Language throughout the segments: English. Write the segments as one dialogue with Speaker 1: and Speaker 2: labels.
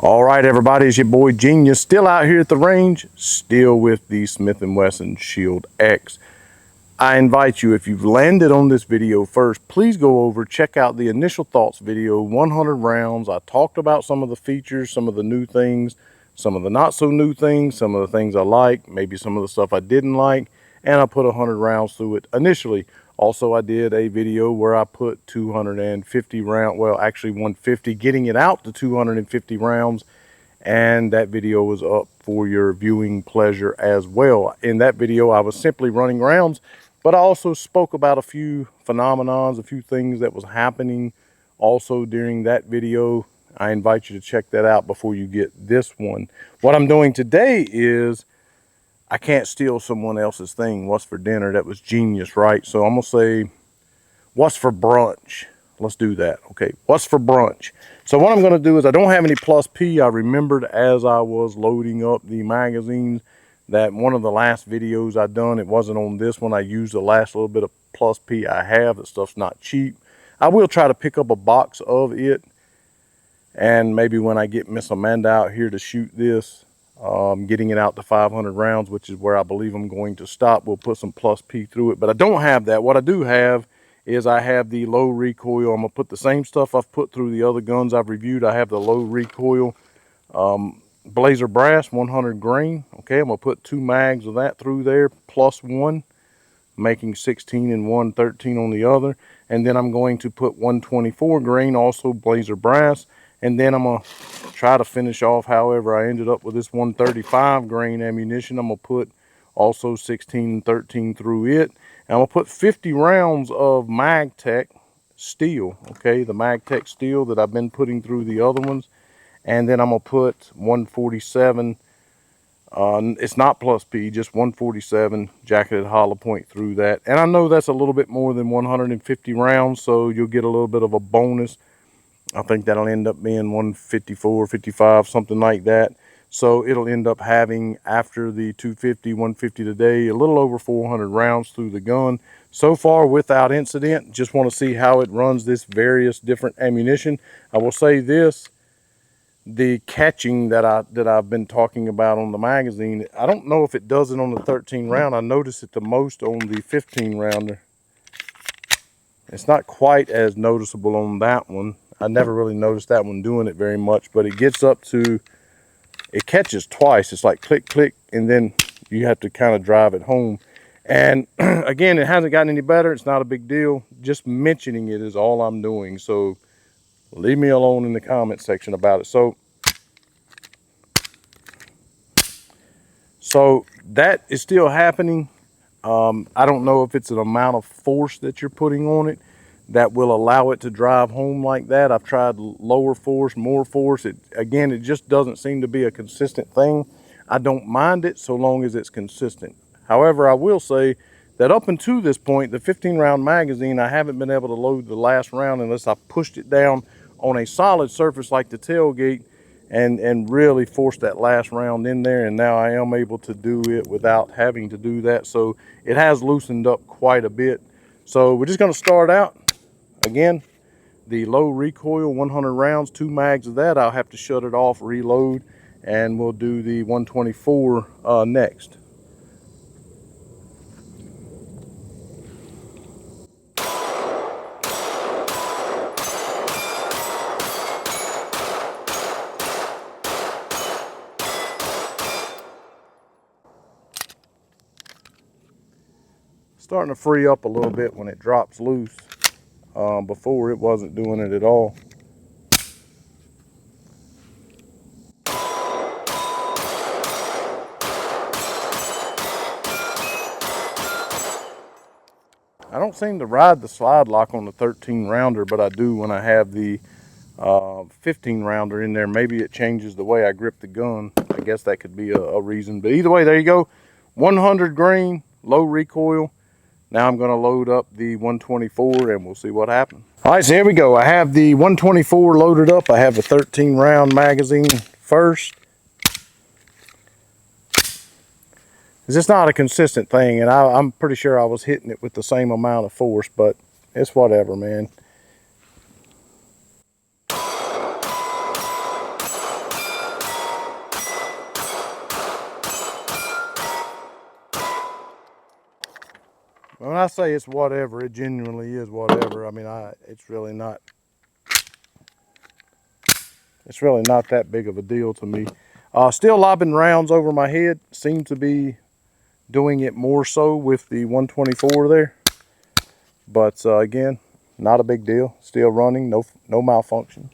Speaker 1: All right, everybody, it's your boy Genius, still out here at the range, still with the Smith & Wesson Shield X. I invite you, if you've landed on this video first, please go over, check out the initial thoughts video, 100 rounds. I talked about some of the features, some of the new things, some of the not so new things, some of the things I like, maybe some of the stuff I didn't like, and I put 100 rounds through it initially. Also, I did a video where I put 250 rounds, well, actually 150, getting it out to 250 rounds. And that video was up for your viewing pleasure as well. In that video, I was simply running rounds, but I also spoke about a few phenomenons, a few things that was happening also during that video. I invite you to check that out before you get this one. What I'm doing today is, I can't steal someone else's thing. What's for dinner? That was genius, right? So I'm gonna say, what's for brunch? Let's do that. Okay, what's for brunch? So what I'm going to do is, I don't have any plus P. I remembered as I was loading up the magazines that one of the last videos I done, it wasn't on this one. I used the last little bit of plus P I have. That stuff's not cheap. I will try to pick up a box of it, and maybe when I get Miss Amanda out here to shoot this, getting it out to 500 rounds, which is where I believe I'm going to stop, we'll put some plus P through it. But I don't have that. What I do have is I have the low recoil. I'm gonna put the same stuff I've put through the other guns I've reviewed. I have the low recoil Blazer brass 100 grain. Okay, I'm gonna put 2 mags of that through there, plus 1, making 16 in one, 13 on the other. And then I'm going to put 124 grain, also Blazer brass. And then I'm gonna try to finish off however I ended up with this 135 grain ammunition. I'm gonna put also 16 and 13 through it. And I'm gonna put 50 rounds of MagTech steel, okay, the MagTech steel that I've been putting through the other ones. And then I'm gonna put 147, it's not plus P, just 147 jacketed hollow point through that. And I know that's a little bit more than 150 rounds, so you'll get a little bit of a bonus. I think that'll end up being 154, 55, something like that. So it'll end up having, after the 250, 150 today, a little over 400 rounds through the gun. So far without incident. Just want to see how it runs this various different ammunition. I will say this, the catching that I've been talking about on the magazine, I don't know if it does it on the 13 round. I notice it the most on the 15 rounder. It's not quite as noticeable on that one. I never really noticed that one doing it very much, but it gets up to, it catches twice. It's like click, click, and then you have to kind of drive it home. And again, it hasn't gotten any better. It's not a big deal. Just mentioning it is all I'm doing. So leave me alone in the comment section about it. So that is still happening. I don't know if it's an amount of force that you're putting on it that will allow it to drive home like that. I've tried lower force, more force. Again, it just doesn't seem to be a consistent thing. I don't mind it so long as it's consistent. However, I will say that up until this point, the 15 round magazine, I haven't been able to load the last round unless I pushed it down on a solid surface like the tailgate and really forced that last round in there. And now I am able to do it without having to do that. So it has loosened up quite a bit. So we're just going to start out. Again, the low recoil 100 rounds, 2 mags of that. I'll have to shut it off, reload, and we'll do the 124 next. Starting to free up a little bit when it drops loose. Before it wasn't doing it at all. I don't seem to ride the slide lock on the 13 rounder, but I do when I have the 15 rounder in there. Maybe it changes the way I grip the gun. I guess that could be a reason. But either way, there you go. 100 grain, low recoil. Now I'm going to load up the 124 and we'll see what happens. All right, so here we go. I have the 124 loaded up. I have the 13 round magazine first. It's just not a consistent thing, and I'm pretty sure I was hitting it with the same amount of force, but it's whatever, man. When I say it's whatever, it genuinely is whatever. I mean, it's really not that big of a deal to me. Still lobbing rounds over my head. Seem to be doing it more so with the 124 there. But again, not a big deal. Still running, no malfunction.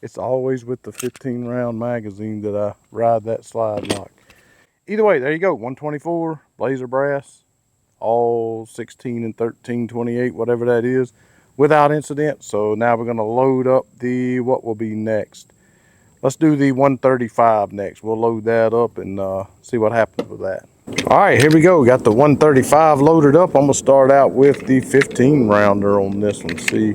Speaker 1: It's always with the 15 round magazine that I ride that slide lock. Either way, there you go. 124 blazer brass, all 16 and 13, 28, whatever that is, without incident. So now we're going to load up the, what will be next? Let's do the 135 next. We'll load that up and see what happens with that. All right, here we go. Got the 135 loaded up. I'm going to start out with the 15 rounder on this one. See,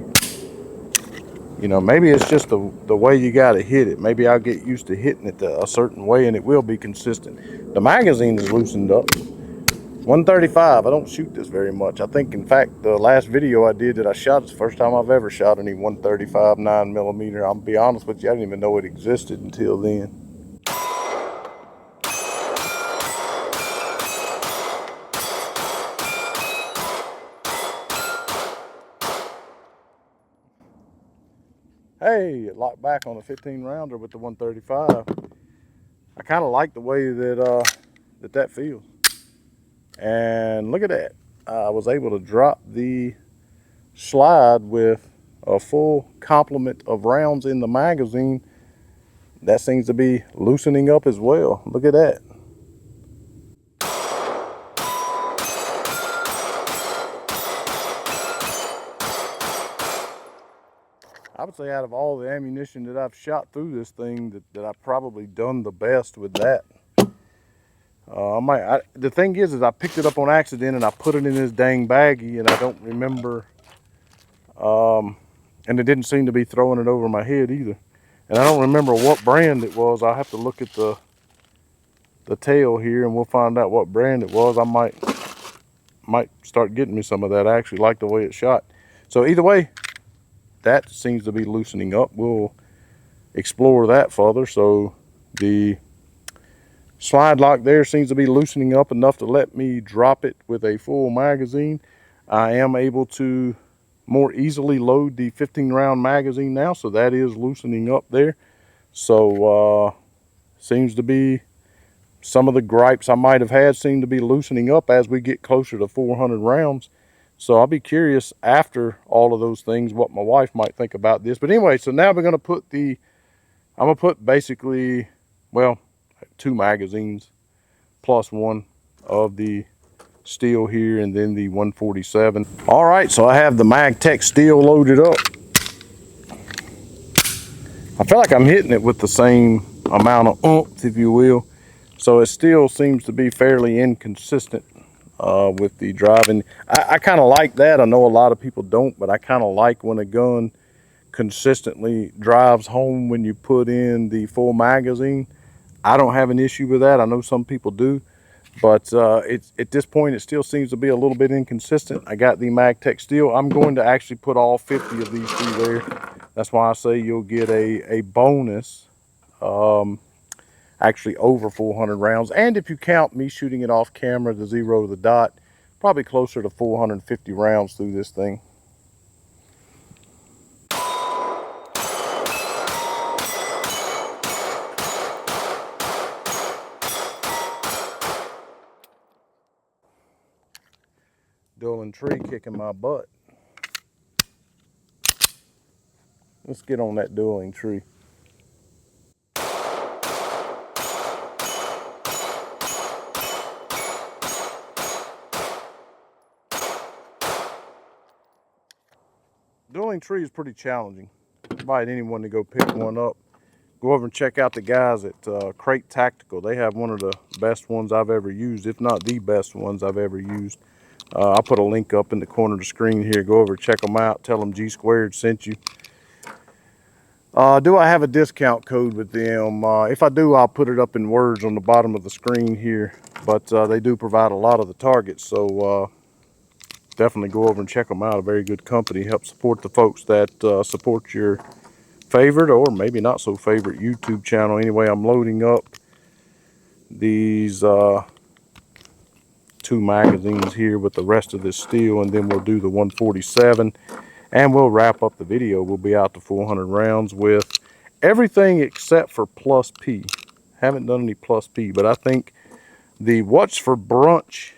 Speaker 1: you know, maybe it's just the way you got to hit it. Maybe I'll get used to hitting it a certain way and it will be consistent. The magazine is loosened up. 135, I don't shoot this very much. I think, in fact, the last video I did that I shot is the first time I've ever shot any 135 9mm. I'll be honest with you, I didn't even know it existed until then. Hey, it locked back on a 15 rounder with the 135. I kind of like the way that that feels. And look at that. I was able to drop the slide with a full complement of rounds in the magazine. That seems to be loosening up as well. Look at that. I would say out of all the ammunition that I've shot through this thing, that I've probably done the best with that. The thing is I picked it up on accident and I put it in this dang baggie and I don't remember, and it didn't seem to be throwing it over my head either. And I don't remember what brand it was. I'll have to look at the tail here and we'll find out what brand it was. I might start getting me some of that. I actually like the way it shot. So either way, that seems to be loosening up. We'll explore that further. So the slide lock there seems to be loosening up enough to let me drop it with a full magazine. I am able to more easily load the 15 round magazine now, so that is loosening up there. So seems to be some of the gripes I might have had seem to be loosening up as we get closer to 400 rounds. So I'll be curious after all of those things what my wife might think about this. But anyway, so now we're going to put I'm going to put basically, well, 2 magazines plus one of the steel here and then the 147. All right, so I have the MagTech steel loaded up. I feel like I'm hitting it with the same amount of oomph, if you will. So it still seems to be fairly inconsistent with the driving. I kind of like that. I know a lot of people don't, but I kind of like when a gun consistently drives home when you put in the full magazine. I don't have an issue with that. I know some people do, but at this point it still seems to be a little bit inconsistent. I got the MagTech steel. I'm going to actually put all 50 of these through there. That's why I say you'll get a bonus, actually over 400 rounds. And if you count me shooting it off camera, the 0 to the dot, probably closer to 450 rounds through this thing. Dueling tree kicking my butt. Let's get on that dueling tree. Dueling tree is pretty challenging. I invite anyone to go pick one up. Go over and check out the guys at Crate Tactical. They have one of the best ones I've ever used, if not the best ones I've ever used. I'll put a link up in the corner of the screen here. Go over and check them out. Tell them G Squared sent you. Do I have a discount code with them? If I do, I'll put it up in words on the bottom of the screen here. But they do provide a lot of the targets, so definitely go over and check them out. A very good company. Help support the folks that support your favorite or maybe not so favorite YouTube channel. Anyway, I'm loading up these 2 magazines here with the rest of this steel, and then we'll do the 147 and we'll wrap up the video. We'll be out to 400 rounds with everything except for plus P. Haven't done any plus P, but I think the What's for Brunch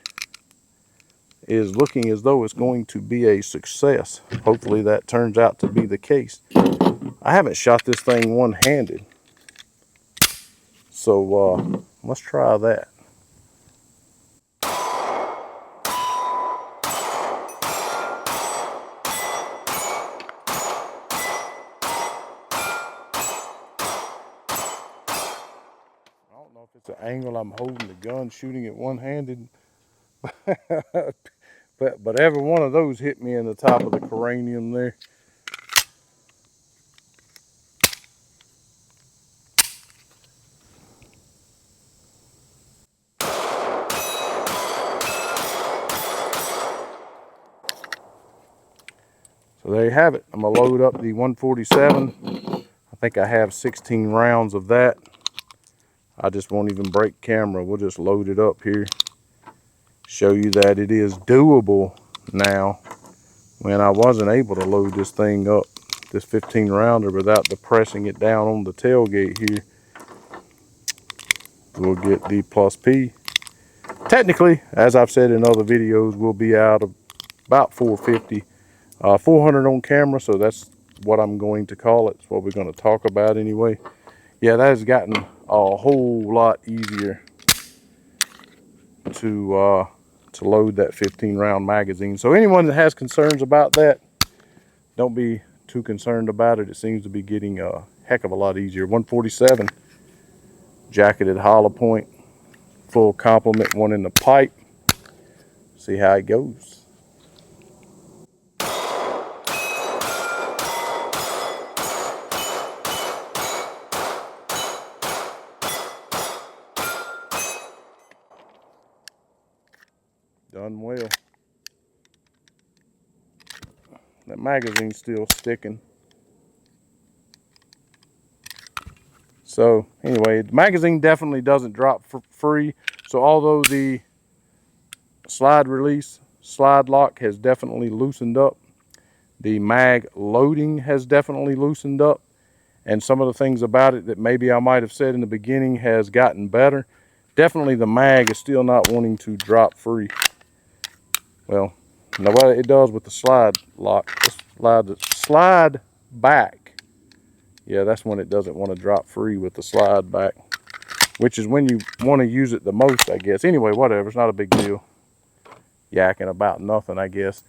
Speaker 1: is looking as though it's going to be a success. Hopefully that turns out to be the case. I haven't shot this thing one-handed, so let's try that. I don't know if it's the angle I'm holding the gun, shooting it one-handed, but every one of those hit me in the top of the cranium there. So there you have it. I'm gonna load up the 147. I think I have 16 rounds of that. I just won't even break camera. We'll just load it up here. Show you that it is doable now, when I wasn't able to load this thing up, this 15 rounder, without depressing it down on the tailgate here. We'll get the plus P. Technically, as I've said in other videos, we'll be out of about 450, 400 on camera, so that's what I'm going to call it. It's what we're going to talk about anyway. Yeah, that has gotten a whole lot easier to load that 15 round magazine. So anyone that has concerns about that, don't be too concerned about it. It seems to be getting a heck of a lot easier. 147 jacketed hollow point, full complement, one in the pipe. See how it goes. Done well. That magazine's still sticking. So anyway, the magazine definitely doesn't drop free. So although the slide release, slide lock has definitely loosened up, the mag loading has definitely loosened up, and some of the things about it that maybe I might have said in the beginning has gotten better. Definitely the mag is still not wanting to drop free. Well, no, it does with the slide lock, the slide back. Yeah, that's when it doesn't want to drop free, with the slide back, which is when you want to use it the most, I guess. Anyway, whatever, it's not a big deal. Yakking about nothing, I guess.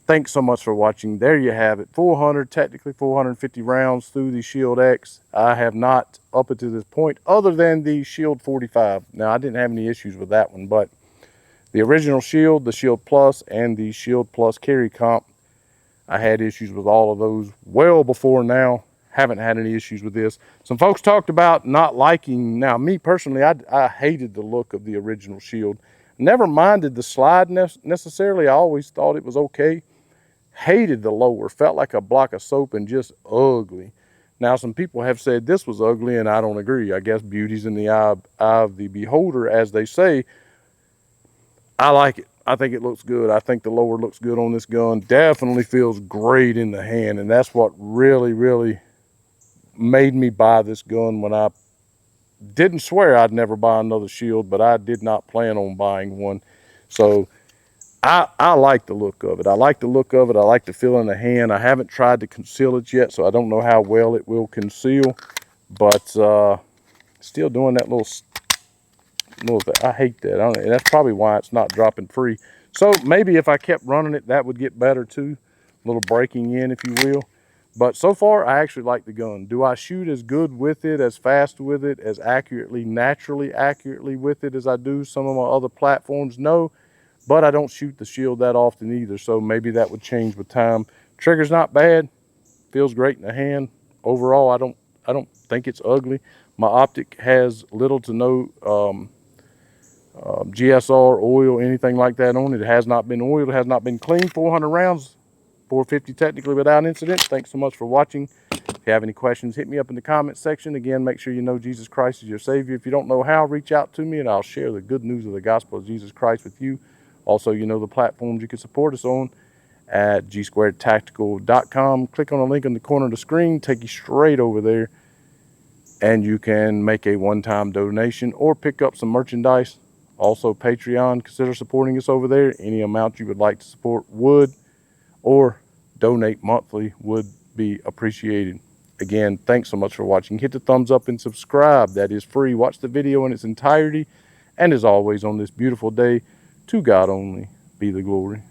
Speaker 1: Thanks so much for watching. There you have it. 400, technically 450 rounds through the Shield X. I have not, up until this point, other than the Shield 45. Now, I didn't have any issues with that one, but the original Shield, the Shield Plus, and the Shield Plus Carry Comp, I had issues with all of those well before now. Haven't had any issues with this. Some folks talked about not liking, now me personally, I hated the look of the original Shield. Never minded the slide necessarily. I always thought it was okay. Hated the lower, felt like a block of soap and just ugly. Now, some people have said this was ugly, and I don't agree. I guess beauty's in the eye of the beholder, as they say. I like it. I think it looks good. I think the lower looks good on this gun. Definitely feels great in the hand, and that's what really, really made me buy this gun. When I didn't swear I'd never buy another Shield, but I did not plan on buying one. So I like the look of it. I like the look of it. I like the feel in the hand. I haven't tried to conceal it yet, so I don't know how well it will conceal. But still doing that little I hate that. And that's probably why it's not dropping free. So maybe if I kept running it, that would get better too. A little breaking in, if you will. But so far, I actually like the gun. Do I shoot as good with it, as fast with it, as accurately, naturally accurately with it as I do some of my other platforms? No. But I don't shoot the Shield that often either, so maybe that would change with time. Trigger's not bad. Feels great in the hand. Overall, I don't think it's ugly. My optic has little to no GSR, oil, anything like that on it. It has not been oiled. It has not been cleaned. 400 rounds. 450 technically without incident. Thanks so much for watching. If you have any questions, hit me up in the comment section. Again, make sure you know Jesus Christ is your Savior. If you don't know how, reach out to me and I'll share the good news of the gospel of Jesus Christ with you. Also, you know the platforms you can support us on at gsquaredtactical.com. Click on the link in the corner of the screen, take you straight over there, and you can make a one-time donation or pick up some merchandise. Also, Patreon, consider supporting us over there. Any amount you would like to support would, or donate monthly would be appreciated. Again, thanks so much for watching. Hit the thumbs up and subscribe. That is free. Watch the video in its entirety. And as always, on this beautiful day, to God only be the glory.